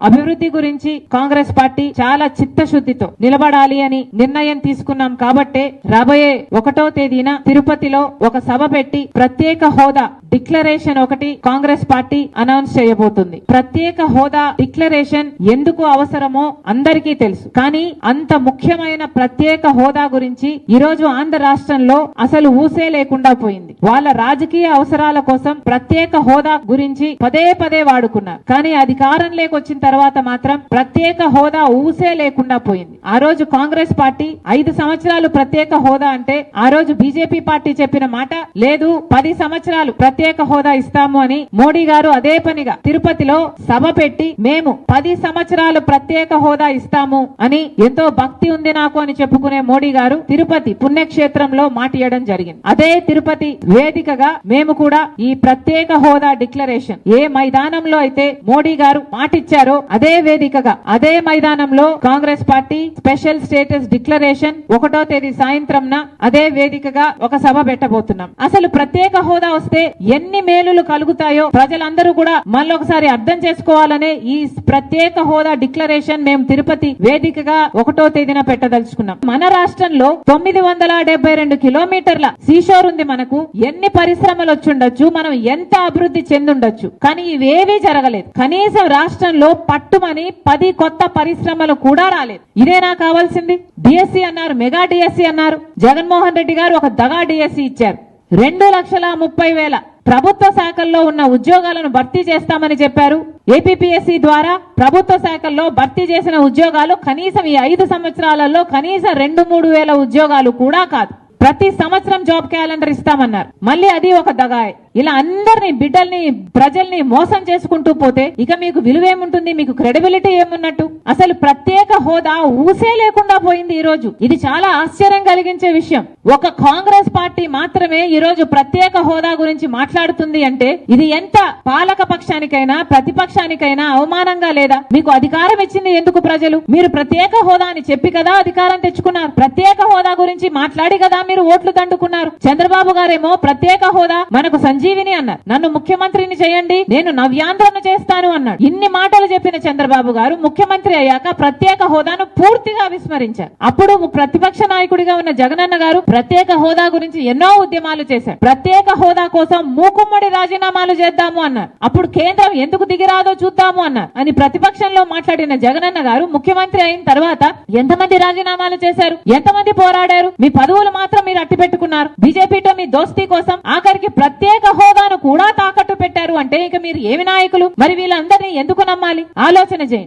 అభివృద్ధి గురించి కాంగ్రెస్ పార్టీ చాలా చిత్తశుద్ధితో నిలబడాలి అని నిర్ణయం తీసుకున్నాం కాబట్టే రాబోయే 1వ తేదీన తిరుపతిలో ఒక సభ పెట్టి ప్రత్యేక హోదా డిక్లరేషన్ ఒకటి కాంగ్రెస్ పార్టీ అనౌన్స్ చేయబోతుంది. ప్రత్యేక హోదా డిక్లరేషన్ ఎందుకు అవసరమో అందరికీ తెలుసు. కానీ అంత ముఖ్యమైన ప్రత్యేక హోదా గురించి ఈ రోజు ఆంధ్ర రాష్ట్రంలో అసలు ఊసే లేకుండా పోయింది. వాళ్ళ రాజకీయ అవసరాల కోసం ప్రత్యేక హోదా గురించి పదే పదే వాడుకున్నారు. కానీ అధికారంలోకి వచ్చిన తర్వాత మాత్రం ప్రత్యేక హోదా ఊసే లేకుండా పోయింది. ఆ రోజు కాంగ్రెస్ పార్టీ 5 సంవత్సరాలు ప్రత్యేక హోదా అంటే ఆ రోజు బీజేపీ పార్టీ చెప్పిన మాట లేదు, 10 సంవత్సరాలు ప్రత్యేక హోదా ఇస్తాము అని మోడీ గారు అదే పనిగా తిరుపతిలో సభ పెట్టి మేము 10 సంవత్సరాలు ప్రత్యేక హోదా ఇస్తాము అని ఎంతో భక్తి ఉంది నాకు అని చెప్పుకునే మోడీ గారు తిరుపతి పుణ్యక్షేత్రంలో మాటియడం జరిగింది. అదే తిరుపతి వేదికగా మేము కూడా ఈ ప్రత్యేక హోదా డిక్లరేషన్ ఏ మైదానంలో అయితే మోడీ గారు మాటిచ్చారో అదే వేదికగా అదే మైదానంలో Congress party special status declaration 1వ తేదీ సాయంత్రంన అదే వేదికగా ఒక సభ పెట్టబోతున్నాం. అసలు ప్రత్యేక హోదా వస్తే ఎన్ని మేలులు కలుగుతాయో ప్రజలందరూ కూడా మళ్ళొకసారి అర్థం చేసుకోవాలనే ఈ ప్రత్యేక హోదా డిక్లరేషన్ మేము తిరుపతి వేదికగా 1వ తేదీన పెట్టదలుచుకున్నాం. మన రాష్ట్రంలో 972 కిలోమీటర్ల సీషోర్ ఉంది. మనకు ఎన్ని పరిశ్రమలు వచ్చుండొచ్చు, మనం ఎంత అభివృద్ధి చెందుండొచ్చు, కానీ ఇవేవీ జరగలేదు. కనీసం రాష్ట్రంలో పట్టుమని 10 కొత్త పరిశ్రమలు కూడా రాలేదు. ఇదేనా కావాల్సింది? డిఎస్సి అన్నారు, మెగా డిఎస్సి అన్నారు. జగన్మోహన్ రెడ్డి గారు ఒక దగా డిఎస్సి ఇచ్చారు. 2,30,000 ప్రభుత్వ శాఖల్లో ఉన్న ఉద్యోగాలను భర్తీ చేస్తామని చెప్పారు. ఏపీపీఎస్సీ ద్వారా ప్రభుత్వ శాఖల్లో భర్తీ చేసిన ఉద్యోగాలు కనీసం ఈ 5 సంవత్సరాలలో కనీసం 2-3 వేల ఉద్యోగాలు కూడా కాదు. ప్రతి సంవత్సరం జాబ్ క్యాలెండర్ ఇస్తామన్నారు. మళ్ళీ అది ఒక దగాయ్. ఇలా అందరినీ బిడ్డల్ని ప్రజల్ని మోసం చేసుకుంటూ పోతే ఇక మీకు విలువేముంటుంది? మీకు క్రెడిబిలిటీ ఏమున్నట్టు? అసలు ప్రత్యేక హోదా ఊసే లేకుండా పోయింది. ఈ రోజు ఇది చాలా ఆశ్చర్యం కలిగించే విషయం. ఒక కాంగ్రెస్ పార్టీ మాత్రమే ఈ రోజు ప్రత్యేక హోదా గురించి మాట్లాడుతుంది అంటే ఇది ఎంత పాలక పక్షానికైనా ప్రతిపక్షానికైనా అవమానంగా లేదా? మీకు అధికారం ఇచ్చింది ఎందుకు ప్రజలు? మీరు ప్రత్యేక హోదా అని చెప్పి కదా అధికారం తెచ్చుకున్నారు. ప్రత్యేక హోదా గురించి మాట్లాడి కదా మీరు ఓట్లు దండుకున్నారు. చంద్రబాబు గారేమో ప్రత్యేక హోదా మనకు సంజీవిని అన్నారు. నన్ను ముఖ్యమంత్రిని చేయండి, నేను నవ్యాంధ్రను చేస్తాను అన్నాడు. ఇన్ని మాటలు చెప్పిన చంద్రబాబు గారు ముఖ్యమంత్రి అయ్యాక ప్రత్యేక హోదాను పూర్తిగా విస్మరించారు. అప్పుడు ప్రతిపక్ష నాయకుడిగా ఉన్న జగనన్న గారు ప్రత్యేక హోదా గురించి ఎన్నో ఉద్యమాలు చేశారు. ప్రత్యేక హోదా కోసం మూకుమ్మడి రాజీనామాలు చేద్దాము అన్నారు. అప్పుడు కేంద్రం ఎందుకు దిగిరాదో చూద్దాము అన్నారు అని ప్రతిపక్షంలో మాట్లాడిన జగనన్న గారు ముఖ్యమంత్రి అయిన తర్వాత ఎంతమంది రాజీనామాలు చేశారు? ఎంతమంది పోరాడారు? మీ పదవులు మాత్రం మీరు అట్టి పెట్టుకున్నారు. బీజేపీతో మీ దోస్తీ కోసం ఆఖరికి ప్రత్యేక హోదాను కూడా తాకట్టు పెట్టారు అంటే ఇక మీరు ఏమి నాయకులు? మరి వీళ్ళందరినీ ఎందుకు నమ్మాలి? ఆలోచన చేయండి.